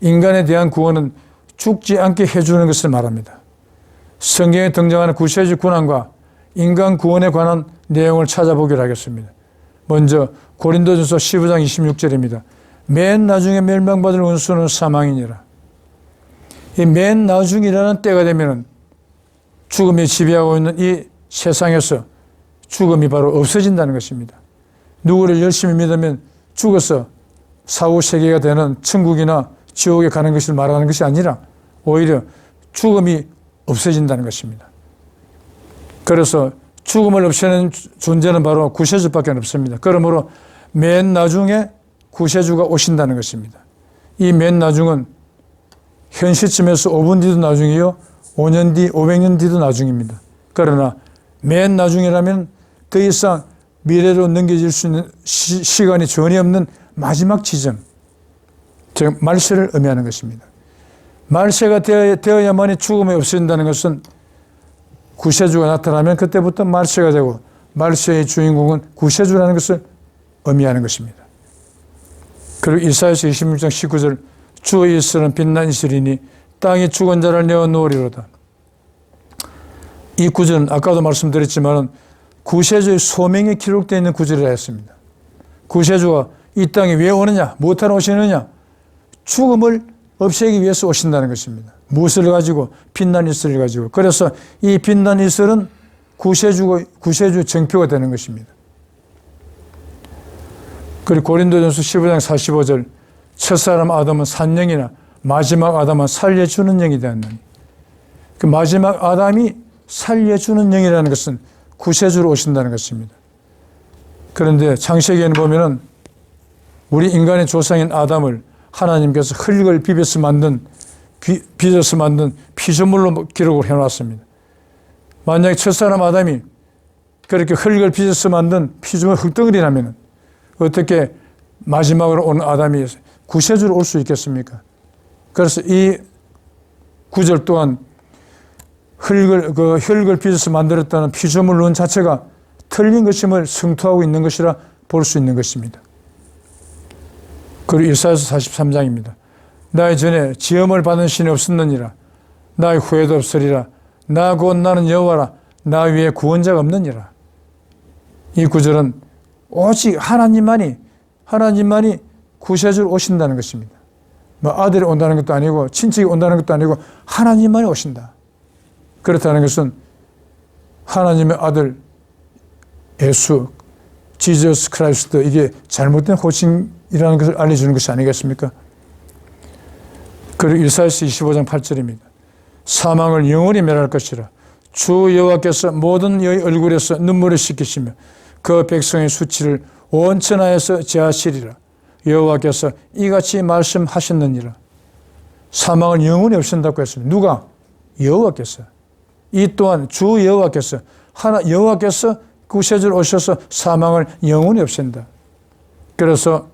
인간에 대한 구원은 죽지 않게 해주는 것을 말합니다. 성경에 등장하는 구세주 권한과 인간 구원에 관한 내용을 찾아보기로 하겠습니다. 먼저 고린도전서 15장 26절입니다. 맨 나중에 멸망받을 원수는 사망이니라. 이 맨 나중이라는 때가 되면 죽음이 지배하고 있는 이 세상에서 죽음이 바로 없어진다는 것입니다. 누구를 열심히 믿으면 죽어서 사후세계가 되는 천국이나 지옥에 가는 것을 말하는 것이 아니라 오히려 죽음이 없어진다는 것입니다. 그래서 죽음을 없애는 존재는 바로 구세주밖에 없습니다. 그러므로 맨 나중에 구세주가 오신다는 것입니다. 이 맨 나중은 현 시점에서 5분 뒤도 나중이요 5년 뒤, 500년 뒤도 나중입니다. 그러나 맨 나중이라면 더 이상 미래로 넘겨질 수 있는 시간이 전혀 없는 마지막 지점, 즉 말세를 의미하는 것입니다. 말세가 되어야만이 죽음이 없어진다는 것은 구세주가 나타나면 그때부터 말세가 되고 말세의 주인공은 구세주라는 것을 의미하는 것입니다. 그리고 이사야서 26장 19절 주의 이슬은 빛난 이슬이니 땅이 죽은 자를 내어놓으리로다. 이 구절은 아까도 말씀드렸지만 구세주의 소명이 기록되어 있는 구절이라 했습니다. 구세주가 이 땅에 왜 오느냐? 무엇하러 오시느냐? 죽음을 없애기 위해서 오신다는 것입니다. 무엇을 가지고? 빛난 이슬을 가지고. 그래서 이 빛난 이슬은 구세주 정표가 되는 것입니다. 그리고 고린도전서 15장 45절 첫사람 아담은 산영이나 마지막 아담은 살려주는 영이 되었느니 그 마지막 아담이 살려주는 영이라는 것은 구세주로 오신다는 것입니다. 그런데 창세기에는 보면은 우리 인간의 조상인 아담을 하나님께서 흙을 빚어서 만든 피조물로 기록을 해놨습니다. 만약에 첫사람 아담이 그렇게 흙을 빚어서 만든 피조물 흙덩어리라면 어떻게 마지막으로 온 아담이 구세주로 올 수 있겠습니까? 그래서 이 구절 또한 흙을 빚어서 만들었다는 피조물론 자체가 틀린 것임을 성토하고 있는 것이라 볼 수 있는 것입니다. 그리고 이사야서 43장입니다. 나의 전에 지음을 받은 신이 없었느니라. 나의 후에도 없으리라. 나 곧 나는 여호와라. 나 위에 구원자가 없느니라. 이 구절은 오직 하나님만이 구세주로 오신다는 것입니다. 뭐 아들이 온다는 것도 아니고 친척이 온다는 것도 아니고 하나님만이 오신다. 그렇다는 것은 하나님의 아들 예수 지저스 크라이스트 이게 잘못된 호칭이라는 것을 알려주는 것이 아니겠습니까? 그리고 이사야서 25장 8절입니다. 사망을 영원히 멸할 것이라 주 여호와께서 모든 여의 얼굴에서 눈물을 씻기시며 그 백성의 수치를 온 천하에서 제하시리라. 여호와께서 이같이 말씀하셨느니라. 사망을 영원히 없앤다고 했습니다. 누가? 여호와께서. 이 또한 주 여호와께서 여호와께서 구세주로 오셔서 사망을 영원히 없앤다. 그래서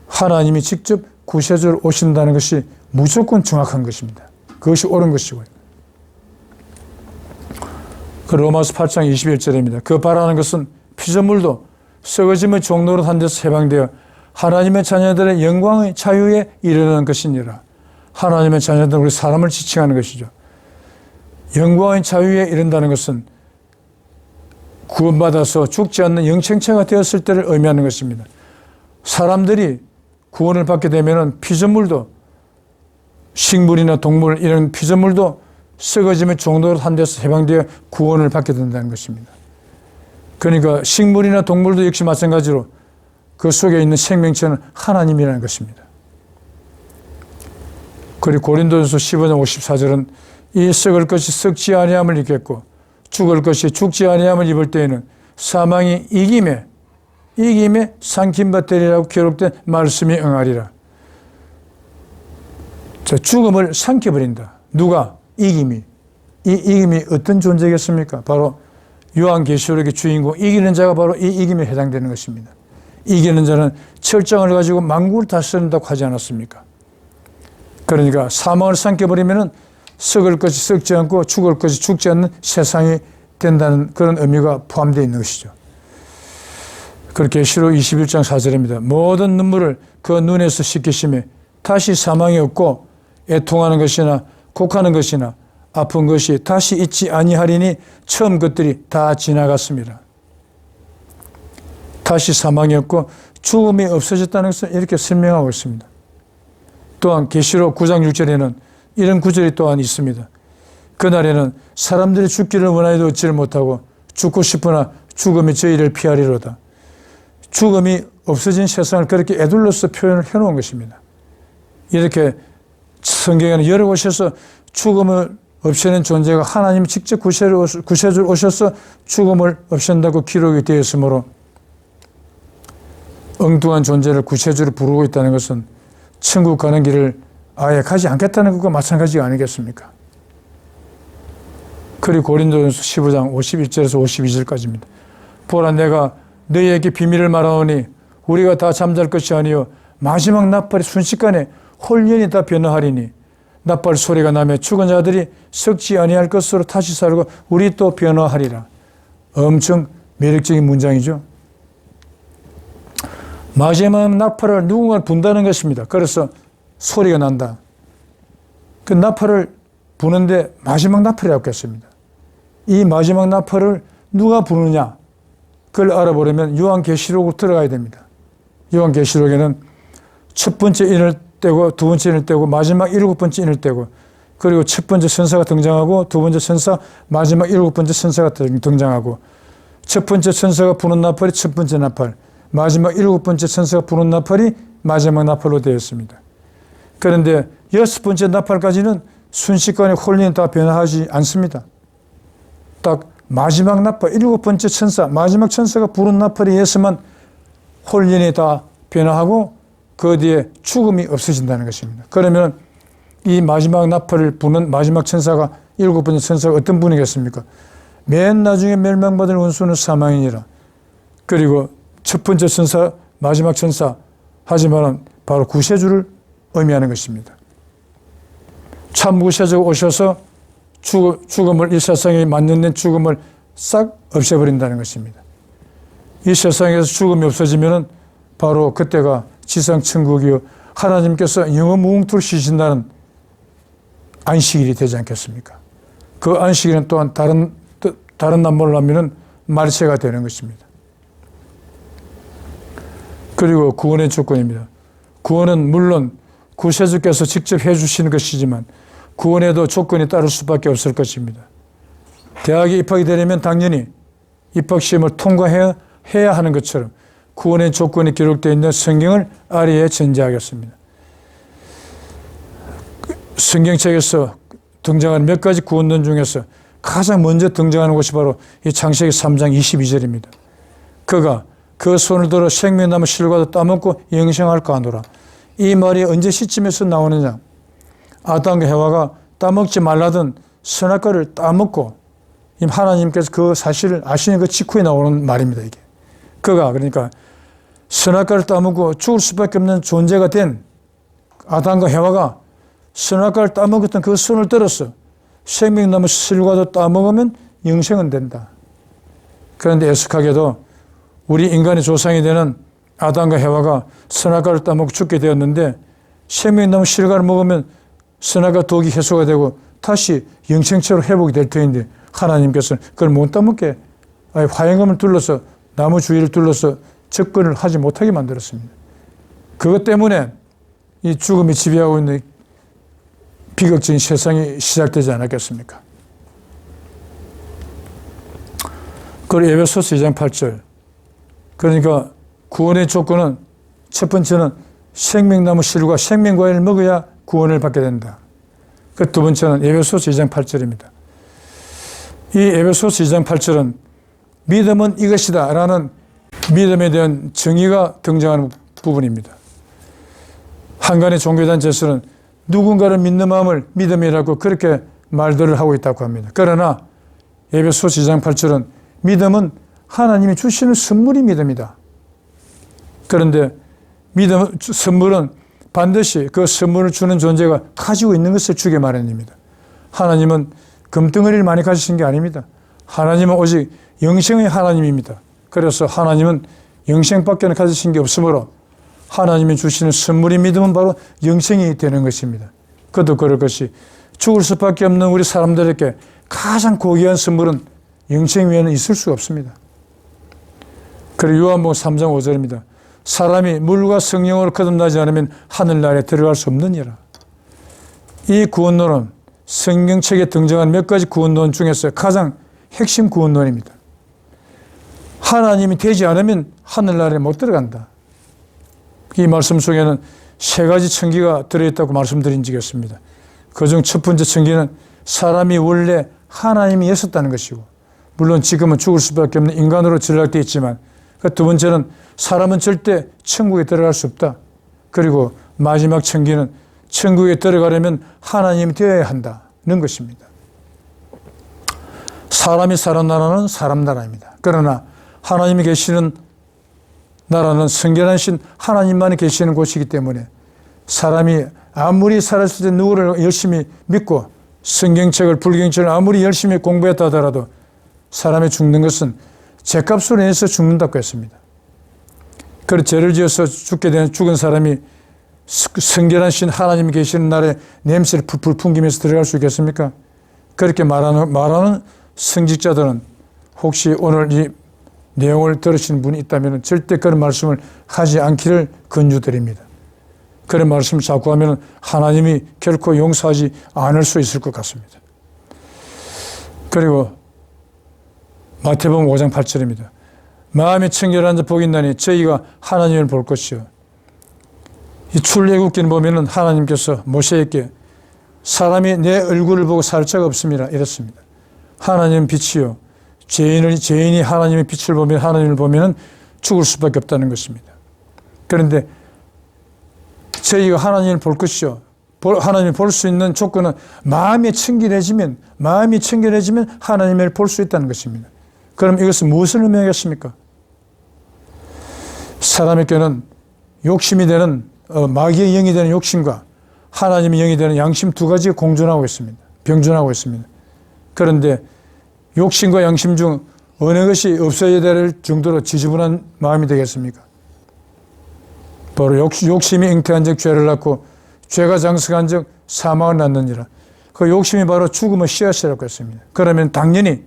하나님이 직접 구세주로 오신다는 것이 무조건 정확한 것입니다. 그것이 옳은 것이고요. 그 로마서 8장 21절입니다. 그 바라는 것은 피조물도 썩어짐의 종로로 한 데서 해방되어 하나님의 자녀들의 영광의 자유에 이르는 것이니라. 하나님의 자녀들은 우리 사람을 지칭하는 것이죠. 영광의 자유에 이른다는 것은 구원받아서 죽지 않는 영생체가 되었을 때를 의미하는 것입니다. 사람들이 구원을 받게 되면 피조물도 식물이나 동물 이런 피조물도 썩어짐의 종로로 한 데서 해방되어 구원을 받게 된다는 것입니다. 그러니까 식물이나 동물도 역시 마찬가지로 그 속에 있는 생명체는 하나님이라는 것입니다. 그리고 고린도전서 15장 54절은 이 썩을 것이 썩지 아니함을 입겠고 죽을 것이 죽지 아니함을 입을 때에는 사망이 이김에 삼킴바 되리라고 기록된 말씀이 응하리라. 자, 죽음을 삼켜버린다. 누가? 이김이. 이 이김이 어떤 존재겠습니까? 바로 요한계시록의 주인공 이기는 자가 바로 이 이김에 해당되는 것입니다. 이기는 자는 철장을 가지고 만국을 다스린다고 하지 않았습니까? 그러니까 사망을 삼켜버리면 썩을 것이 썩지 않고 죽을 것이 죽지 않는 세상이 된다는 그런 의미가 포함되어 있는 것이죠. 그렇게 계시록 21장 4절입니다. 모든 눈물을 그 눈에서 씻기심에 다시 사망이 없고 애통하는 것이나 곡하는 것이나 아픈 것이 다시 있지 아니하리니 처음 것들이 다 지나갔습니다. 다시 사망이 없고 죽음이 없어졌다는 것을 이렇게 설명하고 있습니다. 또한 계시록 9장 6절에는 이런 구절이 또한 있습니다. 그날에는 사람들이 죽기를 원하여도 얻지를 못하고 죽고 싶으나 죽음이 저희를 피하리로다. 죽음이 없어진 세상을 그렇게 애둘러서 표현을 해놓은 것입니다. 이렇게 성경에는 여러 곳에서 죽음을 없애는 존재가 하나님이 직접 구세주로 오셔서 죽음을 없앤다고 기록이 되어 있으므로 엉뚱한 존재를 구세주로 부르고 있다는 것은 천국 가는 길을 아예 가지 않겠다는 것과 마찬가지가 아니겠습니까? 그리고 고린도전서 15장 51절에서 52절까지입니다. 보라 내가 너희에게 비밀을 말하오니 우리가 다 잠잘 것이 아니요 마지막 나팔이 순식간에 홀연히 다 변화하리니 나팔 소리가 나며 죽은 자들이 썩지 아니할 것으로 다시 살고 우리 또 변화하리라. 엄청 매력적인 문장이죠. 마지막 나팔을 누군가 분다는 것입니다. 그래서 소리가 난다. 그 나팔을 부는데 마지막 나팔이라고 했습니다. 이 마지막 나팔을 누가 부느냐? 그걸 알아보려면 요한계시록으로 들어가야 됩니다. 요한계시록에는 첫 번째 인을 떼고 두 번째 인을 떼고 마지막 7번째 인을 떼고 그리고 첫 번째 천사가 등장하고 두 번째 천사 마지막 7번째 천사가 등장하고 첫 번째 천사가 부는 나팔이 첫 번째 나팔 마지막 7번째 천사가 부는 나팔이 마지막 나팔로 되어 있습니다. 그런데 6번째 나팔까지는 순식간에 홀연히 다 변화하지 않습니다. 딱 마지막 나팔 7번째 천사 마지막 천사가 부는 나팔에 의해서만 홀연히 다 변화하고 그 뒤에 죽음이 없어진다는 것입니다. 그러면 이 마지막 나팔을 부는 마지막 천사가 7번째 천사가 어떤 분이겠습니까? 맨 나중에 멸망받을 원수는 사망이니라. 그리고 첫 번째 천사 마지막 천사 하지만 바로 구세주를 의미하는 것입니다. 참 구세주가 오셔서 죽음을 이 세상에 만연된 죽음을 싹 없애버린다는 것입니다. 이 세상에서 죽음이 없어지면 바로 그때가 지상천국이요 하나님께서 영원무궁토록 쉬신다는 안식일이 되지 않겠습니까? 그 안식일은 또한 다른 남몰로 하면 말세가 되는 것입니다. 그리고 구원의 조건입니다. 구원은 물론 구세주께서 직접 해주시는 것이지만 구원에도 조건이 따를 수밖에 없을 것입니다. 대학에 입학이 되려면 당연히 입학시험을 통과해야 하는 것처럼 구원의 조건이 기록되어 있는 성경을 아래에 전제하겠습니다. 성경책에서 등장하는 몇 가지 구원론 중에서 가장 먼저 등장하는 것이 바로 이 창세기 3장 22절입니다. 그가 그 손을 들어 생명나무 실과도 따먹고 영생할까 하노라. 이 말이 언제 시점에서 나오느냐? 아담과 해와가 따먹지 말라던 선악과를 따먹고 하나님께서 그 사실을 아시는 그 직후에 나오는 말입니다. 이게 그가 그러니까 선악과를 따먹고 죽을 수밖에 없는 존재가 된 아담과 해와가 선악과를 따먹었던 그 손을 들어서 생명나무 실과도 따먹으면 영생은 된다. 그런데 애석하게도 우리 인간의 조상이 되는 아담과 해와가 선악과를 따먹고 죽게 되었는데 생명나무 실과를 먹으면 선악과 독이 해소가 되고 다시 영생체로 회복이 될 터인데 하나님께서는 그걸 못 따먹게 화영검을 둘러서 나무 주위를 둘러서 접근을 하지 못하게 만들었습니다. 그것 때문에 이 죽음이 지배하고 있는 비극적인 세상이 시작되지 않았겠습니까? 그리고 에베소서 2장 8절 그러니까 구원의 조건은 첫 번째는 생명나무 실과 생명과일을 먹어야 구원을 받게 된다. 그 두 번째는 에베소서 2장 8절입니다. 이 에베소서 2장 8절은 믿음은 이것이다 라는 믿음에 대한 정의가 등장하는 부분입니다. 한간의 종교단체에서는 누군가를 믿는 마음을 믿음이라고 그렇게 말들을 하고 있다고 합니다. 그러나 에베소서 2장 8절은 믿음은 하나님이 주시는 선물이 믿음이다. 그런데 믿음, 선물은 반드시 그 선물을 주는 존재가 가지고 있는 것을 주게 마련입니다. 하나님은 금덩어리를 많이 가지신 게 아닙니다. 하나님은 오직 영생의 하나님입니다. 그래서 하나님은 영생밖에 가지신 게 없으므로 하나님이 주시는 선물이 믿음은 바로 영생이 되는 것입니다. 그도 그럴 것이 죽을 수밖에 없는 우리 사람들에게 가장 고귀한 선물은 영생 외에는 있을 수가 없습니다. 그리고 요한복음 3장 5절입니다. 사람이 물과 성령으로 거듭나지 않으면 하늘나라에 들어갈 수 없느니라. 이 구원론은 성경책에 등장한 몇 가지 구원론 중에서 가장 핵심 구원론입니다. 하나님이 되지 않으면 하늘나라에 못 들어간다. 이 말씀 속에는 세 가지 층기가 들어있다고 말씀드린 적이 있습니다. 그중 첫 번째 층기는 사람이 원래 하나님이 있었다는 것이고, 물론 지금은 죽을 수밖에 없는 인간으로 전락되어 있지만, 그 두 번째는 사람은 절대 천국에 들어갈 수 없다. 그리고 마지막 층기는 천국에 들어가려면 하나님이 되어야 한다는 것입니다. 사람이 사는 나라는 사람 나라입니다. 그러나 하나님이 계시는 나라는 성결하신 하나님만이 계시는 곳이기 때문에 사람이 아무리 살았을 때 누구를 열심히 믿고 성경책을 불경책을 아무리 열심히 공부했다 하더라도 사람이 죽는 것은 죄값으로 인해서 죽는다고 했습니다. 그리고 죄를 지어서 죽게 된 죽은 사람이 성결하신 하나님이 계시는 날에 냄새를 풀풀 풍기면서 들어갈 수 있겠습니까? 그렇게 말하는 성직자들은 혹시 오늘 이 내용을 들으신 분이 있다면 절대 그런 말씀을 하지 않기를 권유드립니다. 그런 말씀을 자꾸 하면 하나님이 결코 용서하지 않을 수 있을 것 같습니다. 그리고 마태복음 5장 8절입니다. 마음이 청결한 자 복이 있나니 저희가 하나님을 볼 것이요. 이 출애굽기는 보면은 하나님께서 모세에게 사람이 내 얼굴을 보고 살 자가 없습니다. 이랬습니다. 하나님은 빛이요. 죄인이 하나님의 빛을 보면 하나님을 보면은 죽을 수밖에 없다는 것입니다. 그런데 저희가 하나님을 볼 것이요. 하나님을 볼 수 있는 조건은 마음이 청결해지면 하나님을 볼 수 있다는 것입니다. 그럼 이것은 무엇을 의미하겠습니까? 사람에게는 욕심이 되는 마귀의 영이 되는 욕심과 하나님의 영이 되는 양심 두 가지가 공존하고 있습니다. 병존하고 있습니다. 그런데 욕심과 양심 중 어느 것이 없어야 될 정도로 지저분한 마음이 되겠습니까? 바로 욕심이 잉태한 적 죄를 낳고 죄가 장성한 적 사망을 낳느니라. 그 욕심이 바로 죽음의 씨앗이라고 했습니다. 그러면 당연히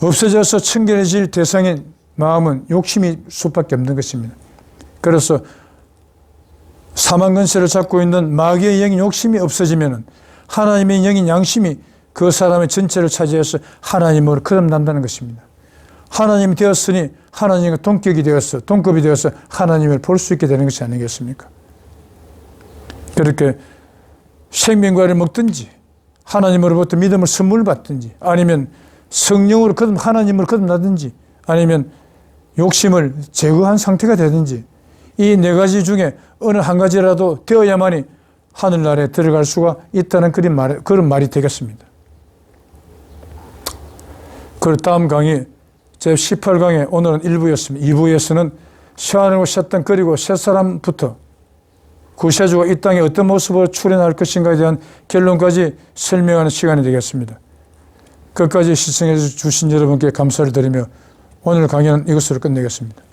없어져서 청결해질 대상인 마음은 욕심이 수밖에 없는 것입니다. 그래서 사망 근세를 잡고 있는 마귀의 영인 욕심이 없어지면 하나님의 영인 양심이 그 사람의 전체를 차지해서 하나님으로 거듭난다는 것입니다. 하나님이 되었으니 하나님과 동급이 되어서 하나님을 볼 수 있게 되는 것이 아니겠습니까? 그렇게 생명과를 먹든지 하나님으로부터 믿음을 선물 받든지, 아니면 성령으로 하나님을 거듭나든지, 아니면 욕심을 제거한 상태가 되든지, 이 네 가지 중에 어느 한 가지라도 되어야만이 하늘나라에 들어갈 수가 있다는 그런 말이 되겠습니다. 그리고 다음 강의 제18강의 오늘은 1부였습니다. 2부에서는 새하늘과 새 땅 그리고 새 사람부터 구세주가 이 땅에 어떤 모습으로 출현할 것인가에 대한 결론까지 설명하는 시간이 되겠습니다. 끝까지 시청해 주신 여러분께 감사를 드리며 오늘 강의는 이것으로 끝내겠습니다.